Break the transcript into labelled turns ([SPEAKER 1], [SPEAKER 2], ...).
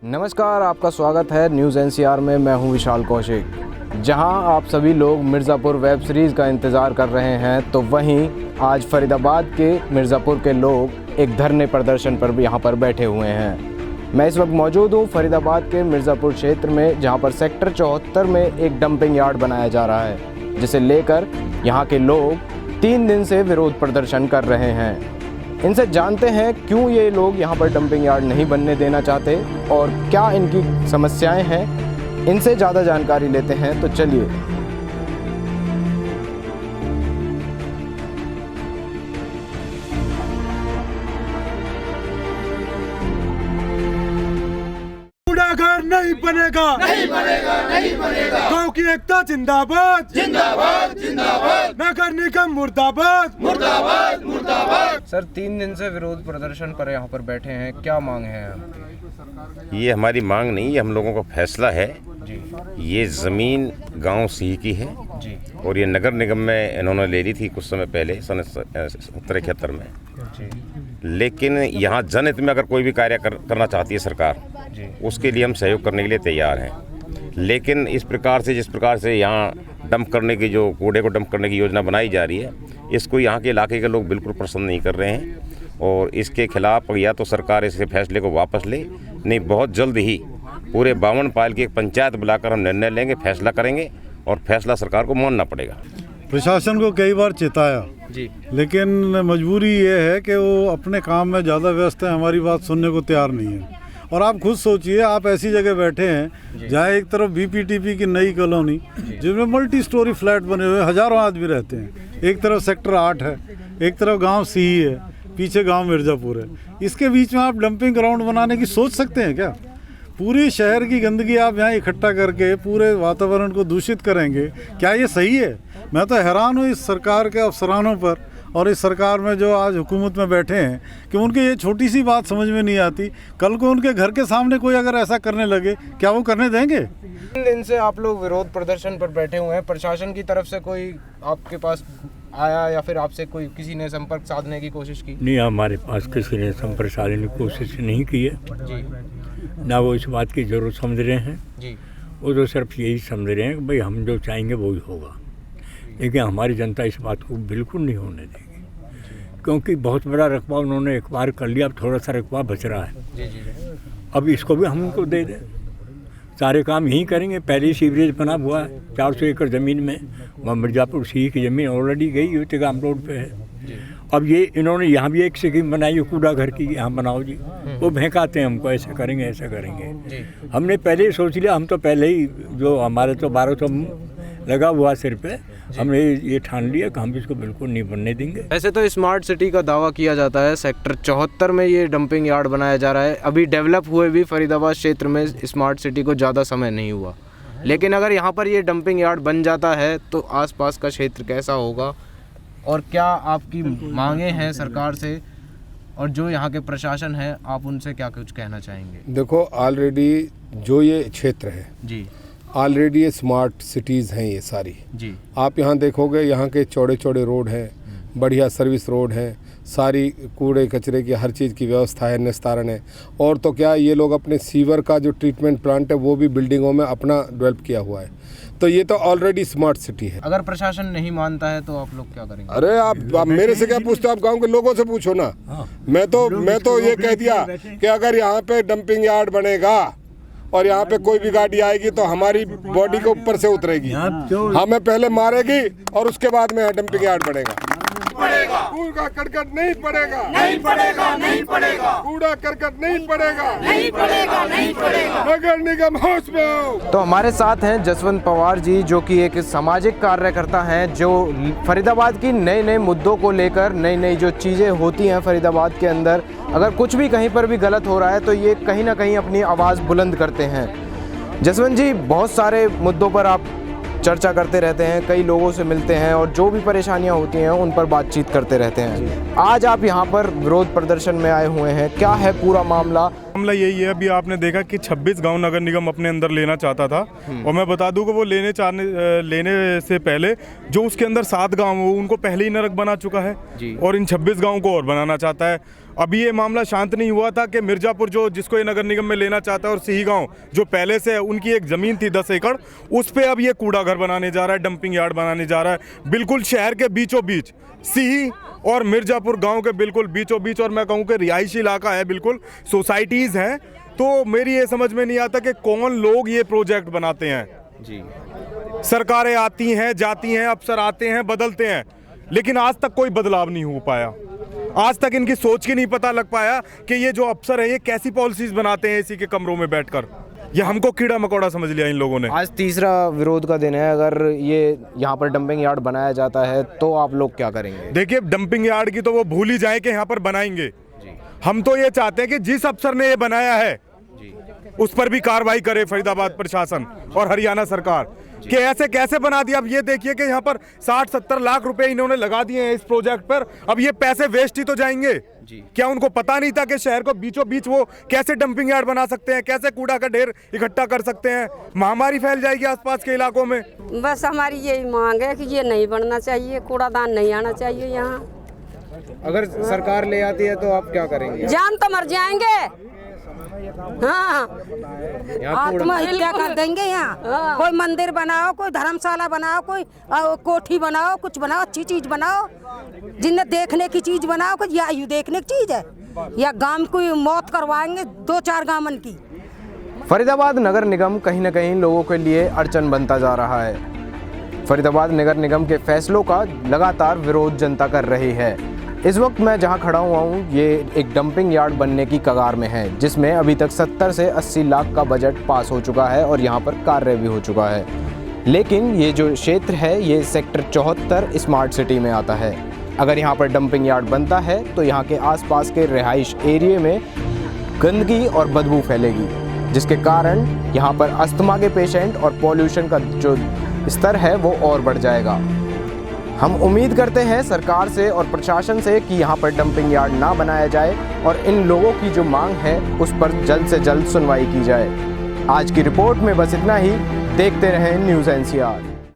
[SPEAKER 1] नमस्कार, आपका स्वागत है न्यूज़ एनसीआर में। मैं हूं विशाल कौशिक। जहां आप सभी लोग मिर्ज़ापुर वेब सीरीज़ का इंतज़ार कर रहे हैं, तो वहीं आज फरीदाबाद के मिर्ज़ापुर के लोग एक धरने प्रदर्शन पर भी यहां पर बैठे हुए हैं। मैं इस वक्त मौजूद हूं फरीदाबाद के मिर्ज़ापुर क्षेत्र में, जहां पर सेक्टर 74 में एक डंपिंग यार्ड बनाया जा रहा है, जिसे लेकर यहां के लोग 3 दिन से विरोध प्रदर्शन कर रहे हैं। इनसे जानते हैं क्यों ये लोग यहाँ पर डंपिंग यार्ड नहीं बनने देना चाहते और क्या इनकी समस्याएं हैं। इनसे ज़्यादा जानकारी लेते हैं, तो चलिए।
[SPEAKER 2] कूड़ाघर नहीं बनेगा, नहीं बनेगा, नहीं बनेगा। गाँव की एकता जिंदाबाद, जिंदाबाद, जिंदाबाद। नगर निगम मुर्दाबाद, मुर्दाबाद, मुर्दाबाद।
[SPEAKER 1] सर, 3 दिन से विरोध प्रदर्शन पर यहाँ पर बैठे हैं, क्या मांग है आपकी?
[SPEAKER 3] ये हमारी मांग नहीं, ये हम लोगों का फैसला है
[SPEAKER 1] जी।
[SPEAKER 3] ये ज़मीन गांव सिंह की है
[SPEAKER 1] जी।
[SPEAKER 3] और ये नगर निगम में इन्होंने ले ली थी कुछ समय पहले, सन 70-71 में
[SPEAKER 1] जी।
[SPEAKER 3] लेकिन यहाँ जनहित में अगर कोई भी कार्य करना चाहती है सरकार, उसके लिए हम सहयोग करने के लिए तैयार हैं। लेकिन इस प्रकार से, जिस प्रकार से यहाँ डंप करने की, जो कूड़े को डंप करने की योजना बनाई जा रही है, इसको यहाँ के इलाके के लोग बिल्कुल पसंद नहीं कर रहे हैं और इसके खिलाफ या तो सरकार इसके फैसले को वापस ले, नहीं बहुत जल्द ही पूरे 52 पाल की एक पंचायत बुलाकर हम निर्णय लेंगे, फैसला करेंगे और फैसला सरकार को मानना पड़ेगा।
[SPEAKER 2] प्रशासन को कई बार चेताया
[SPEAKER 1] जी,
[SPEAKER 2] लेकिन मजबूरी ये है कि वो अपने काम में ज़्यादा व्यस्त है, हमारी बात सुनने को तैयार नहीं है। और आप खुद सोचिए, आप ऐसी जगह बैठे हैं जहाँ एक तरफ बीपीटीपी की नई कॉलोनी जिसमें मल्टी स्टोरी फ्लैट बने हुए हज़ारों आदमी रहते हैं, एक तरफ सेक्टर 8 है, एक तरफ गांव सी है, पीछे गांव मिर्ज़ापुर है। इसके बीच में आप डंपिंग ग्राउंड बनाने की सोच सकते हैं क्या? पूरी शहर की गंदगी आप यहाँ इकट्ठा करके पूरे वातावरण को दूषित करेंगे, क्या ये सही है? मैं तो हैरान हूँ इस सरकार के अफसरानों पर और इस सरकार में जो आज हुकूमत में बैठे हैं कि उनके ये छोटी सी बात समझ में नहीं आती। कल को उनके घर के सामने कोई अगर ऐसा करने लगे, क्या वो करने देंगे?
[SPEAKER 1] 3 दिन से आप लोग विरोध प्रदर्शन पर बैठे हुए हैं। प्रशासन की तरफ से कोई आपके पास आया या फिर आपसे कोई किसी ने संपर्क साधने की कोशिश की?
[SPEAKER 4] नहीं, हमारे पास किसी ने संपर्क साधने की कोशिश नहीं की है
[SPEAKER 1] जी।
[SPEAKER 4] ना वो इस बात की ज़रूरत समझ रहे हैं
[SPEAKER 1] जी।
[SPEAKER 4] वो तो सिर्फ यही समझ रहे हैं कि भाई हम जो चाहेंगे वही होगा। लेकिन हमारी जनता इस बात को बिल्कुल नहीं होने देगी, क्योंकि बहुत बड़ा रकबा उन्होंने एक बार कर लिया, अब थोड़ा सा रकबा बच रहा है।
[SPEAKER 1] जी जी।
[SPEAKER 4] अब इसको भी हम उनको दे दें, सारे काम यहीं करेंगे। पहले ही सीवरेज बना हुआ है 400 एकड़ ज़मीन में, वहाँ मिर्ज़ापुर सी की ज़मीन ऑलरेडी गई हुई टेगाम रोड पे है। अब ये इन्होंने यहाँ भी एक स्कीम बनाई है कूड़ा घर की, यहाँ बनाओ जी। वो भहकाते हैं हमको, ऐसा करेंगे ऐसा करेंगे। हमने पहले ही सोच लिया, हम तो पहले ही जो हमारे तो 1200 लगा हुआ सिर पे, हमने ये ठान लिया कि हम इसको बिल्कुल नहीं बनने देंगे।
[SPEAKER 1] ऐसे तो स्मार्ट सिटी का दावा किया जाता है, सेक्टर 74 में ये डंपिंग यार्ड बनाया जा रहा है। अभी डेवलप हुए भी फरीदाबाद क्षेत्र में स्मार्ट सिटी को ज़्यादा समय नहीं हुआ, लेकिन अगर यहाँ पर ये डंपिंग यार्ड बन जाता है तो आसपास का क्षेत्र कैसा होगा और क्या आपकी मांगे हैं सरकार से, और जो यहाँ के प्रशासन है आप उनसे क्या कुछ कहना चाहेंगे?
[SPEAKER 5] देखो, ऑलरेडी जो ये क्षेत्र है
[SPEAKER 1] जी,
[SPEAKER 5] ऑलरेडी ये स्मार्ट सिटीज़ हैं ये सारी।
[SPEAKER 1] जी।
[SPEAKER 5] आप यहाँ देखोगे, यहाँ के चौड़े चौड़े रोड हैं, बढ़िया सर्विस रोड है, सारी कूड़े कचरे की हर चीज़ की व्यवस्था है, निस्तारण है। और तो क्या, ये लोग अपने सीवर का जो ट्रीटमेंट प्लांट है वो भी बिल्डिंगों में अपना डेवलप किया हुआ है। तो ये तो ऑलरेडी स्मार्ट सिटी है।
[SPEAKER 1] अगर प्रशासन नहीं मानता है तो आप लोग क्या करेंगे?
[SPEAKER 5] अरे आप मेरे से क्या पूछते हो? आप गांव के लोगों से पूछो ना। मैं तो ये कह दिया कि अगर यहाँ पे डंपिंग यार्ड बनेगा और यहाँ पे कोई भी गाड़ी आएगी तो हमारी बॉडी के ऊपर से उतरेगी, हमें पहले मारेगी और उसके बाद में डंपिंग यार्ड बनेगा। कूड़ा करकट नहीं पड़ेगा, नहीं पड़ेगा, नहीं पड़ेगा। कूड़ा करकट नहीं पड़ेगा, नहीं पड़ेगा, नहीं पड़ेगा। नगर निगम होश में हो।
[SPEAKER 1] तो हमारे साथ हैं जसवंत पवार जी, जो कि एक सामाजिक कार्यकर्ता हैं, जो फरीदाबाद की नए नए मुद्दों को लेकर, नई नई जो चीज़ें होती हैं फरीदाबाद के अंदर, अगर कुछ भी कहीं पर भी गलत हो रहा है तो ये कहीं ना कहीं अपनी आवाज़ बुलंद करते हैं। जसवंत जी, बहुत सारे मुद्दों पर आप चर्चा करते रहते हैं, कई लोगों से मिलते हैं और जो भी परेशानियां होती हैं उन पर बातचीत करते रहते हैं। आज आप यहां पर विरोध प्रदर्शन में आए हुए हैं, क्या है पूरा मामला?
[SPEAKER 6] मामला यही है, अभी आपने देखा कि 26 गांव नगर निगम अपने अंदर लेना चाहता था और मैं बता दूं कि वो लेने से पहले जो उसके अंदर 7 गांव हो उनको पहले ही नरक बना चुका है और इन 26 गांव को और बनाना चाहता है। अभी ये मामला शांत नहीं हुआ था कि मिर्ज़ापुर जो जिसको ये नगर निगम में लेना चाहता है और सिही गांव जो पहले से है उनकी एक ज़मीन थी 10 एकड़, उस पे अब ये कूड़ा घर बनाने जा रहा है, डंपिंग यार्ड बनाने जा रहा है, बिल्कुल शहर के बीचों बीच, सिही और मिर्ज़ापुर गांव के बिल्कुल बीचों बीच। और मैं कहूँ कि रिहायशी इलाका है, बिल्कुल सोसाइटीज़ हैं। तो मेरी ये समझ में नहीं आता कि कौन लोग ये प्रोजेक्ट बनाते हैं जी। सरकारें आती हैं जाती हैं, अफसर आते हैं बदलते हैं, लेकिन आज तक कोई बदलाव नहीं हो पाया। आज तक इनकी सोच की नहीं पता लग पाया कि ये जो अफसर है ये कैसी पॉलिसीज बनाते हैं इसी के कमरों में बैठकर। ये हमको कीड़ा मकोड़ा समझ लिया इन लोगों ने।
[SPEAKER 1] आज तीसरा विरोध का दिन है। अगर ये यहाँ पर डंपिंग यार्ड बनाया जाता है तो आप लोग क्या करेंगे?
[SPEAKER 6] देखिए, डंपिंग यार्ड की तो वो भूल ही जाए कि यहाँ पर बनाएंगे। हम तो ये चाहते हैं कि जिस अफसर ने ये बनाया है उस पर भी कार्रवाई करे फरीदाबाद प्रशासन और हरियाणा सरकार कि ऐसे कैसे बना दिया। अब ये देखिए कि यहाँ पर 60-70 लाख रुपए इन्होंने लगा दिए हैं इस प्रोजेक्ट पर। अब ये पैसे वेस्ट ही तो जाएंगे। क्या उनको पता नहीं था कि शहर को बीचों बीच वो कैसे डंपिंग यार्ड बना सकते हैं, कैसे कूड़ा का ढेर इकट्ठा कर सकते हैं? महामारी फैल जाएगी आसपास के इलाकों में।
[SPEAKER 7] बस हमारी यही मांग है कि ये नहीं बनना चाहिए, कूड़ादान नहीं आना चाहिए यहाँ।
[SPEAKER 1] अगर सरकार ले आती है तो आप क्या करेंगे?
[SPEAKER 7] जान तो मर जाएंगे। हाँ,
[SPEAKER 8] आत्महत्या कर देंगे यहाँ। कोई मंदिर बनाओ, कोई धर्मशाला बनाओ, कोई कोठी बनाओ, कुछ बनाओ, अच्छी चीज बनाओ, जिन्हें देखने की चीज बनाओ। कुछ या यू देखने की चीज है या गांव को मौत करवाएंगे 2-4 गांवन की।
[SPEAKER 1] फरीदाबाद नगर निगम कहीं न कहीं लोगों के लिए अड़चन बनता जा रहा है। फरीदाबाद नगर निगम के फैसलों का लगातार विरोध जनता कर रही है। इस वक्त मैं जहां खड़ा हुआ हूं ये एक डंपिंग यार्ड बनने की कगार में है, जिसमें अभी तक 70 से 80 लाख का बजट पास हो चुका है और यहां पर कार्य भी हो चुका है। लेकिन ये जो क्षेत्र है ये सेक्टर 74 स्मार्ट सिटी में आता है। अगर यहां पर डंपिंग यार्ड बनता है तो यहां के आसपास के रिहाइश एरिया में गंदगी और बदबू फैलेगी, जिसके कारण यहाँ पर अस्थमा के पेशेंट और पॉल्यूशन का जो स्तर है वो और बढ़ जाएगा। हम उम्मीद करते हैं सरकार से और प्रशासन से कि यहाँ पर डंपिंग यार्ड ना बनाया जाए और इन लोगों की जो मांग है उस पर जल्द से जल्द सुनवाई की जाए। आज की रिपोर्ट में बस इतना ही। देखते रहें न्यूज़ NCR।